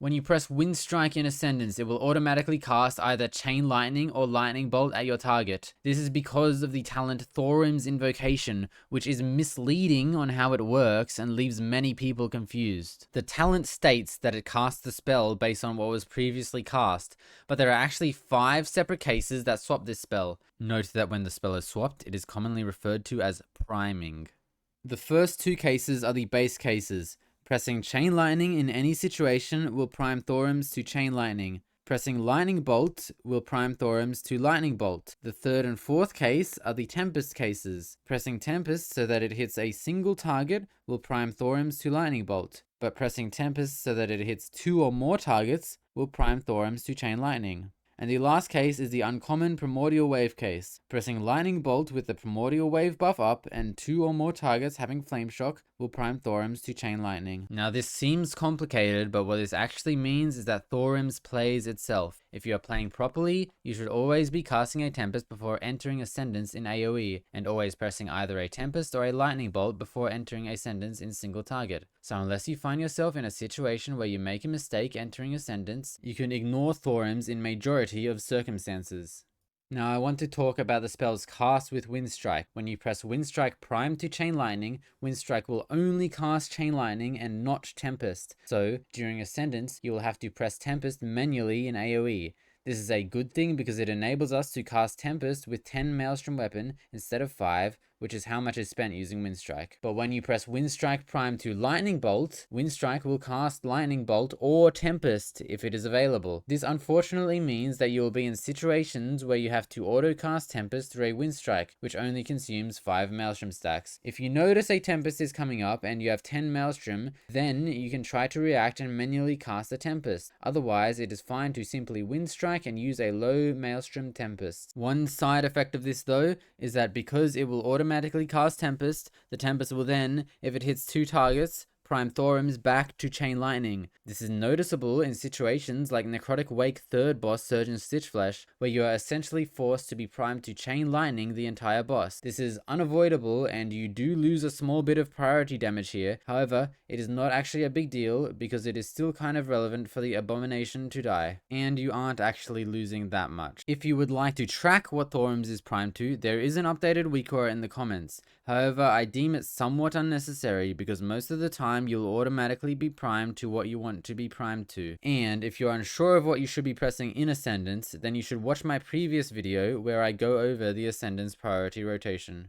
When you press Windstrike in Ascendance, it will automatically cast either Chain Lightning or Lightning Bolt at your target. This is because of the talent Thorim's Invocation, which is misleading on how it works and leaves many people confused. The talent states that it casts the spell based on what was previously cast, but there are actually 5 separate cases that swap this spell. Note that when the spell is swapped, it is commonly referred to as priming. The first 2 cases are the base cases. Pressing Chain Lightning in any situation will prime Thorims to Chain Lightning. Pressing Lightning Bolt will prime Thorims to Lightning Bolt. The third and fourth case are the Tempest cases. Pressing Tempest so that it hits a single target will prime Thorims to Lightning Bolt, but pressing Tempest so that it hits 2 or more targets will prime Thorims to Chain Lightning. And the last case is the uncommon Primordial Wave case. Pressing Lightning Bolt with the Primordial Wave buff up and 2 or more targets having Flame Shock will prime Thorims to Chain Lightning. Now this seems complicated, but what this actually means is that Thorims plays itself. If you are playing properly, you should always be casting a Tempest before entering Ascendance in AoE, and always pressing either a Tempest or a Lightning Bolt before entering Ascendance in single target. So unless you find yourself in a situation where you make a mistake entering Ascendance, you can ignore Thorims in majority of circumstances. Now I want to talk about the spells cast with Windstrike. When you press Windstrike Prime to Chain Lightning, Windstrike will only cast Chain Lightning and not Tempest. So during Ascendance, you will have to press Tempest manually in AoE. This is a good thing because it enables us to cast Tempest with 10 Maelstrom weapon instead of 5, which is how much is spent using Windstrike. But when you press Windstrike Prime to Lightning Bolt, Windstrike will cast Lightning Bolt or Tempest if it is available. This unfortunately means that you will be in situations where you have to auto-cast Tempest through a Windstrike, which only consumes 5 Maelstrom stacks. If you notice a Tempest is coming up and you have 10 Maelstrom, then you can try to react and manually cast a Tempest. Otherwise, it is fine to simply Windstrike and use a low Maelstrom Tempest. One side effect of this though is that because it will automatically cast Tempest, the Tempest will then, if it hits 2 targets, prime Thorims back to Chain Lightning. This is noticeable in situations like Necrotic Wake 3rd boss Surgeon Stitchflesh, where you are essentially forced to be primed to Chain Lightning the entire boss. This is unavoidable and you do lose a small bit of priority damage here. However, it is not actually a big deal because it is still kind of relevant for the Abomination to die, and you aren't actually losing that much. If you would like to track what Thorims is primed to, there is an updated weak aura in the comments. However, I deem it somewhat unnecessary because most of the time you'll automatically be primed to what you want to be primed to. And if you're unsure of what you should be pressing in Ascendance, then you should watch my previous video where I go over the Ascendance priority rotation.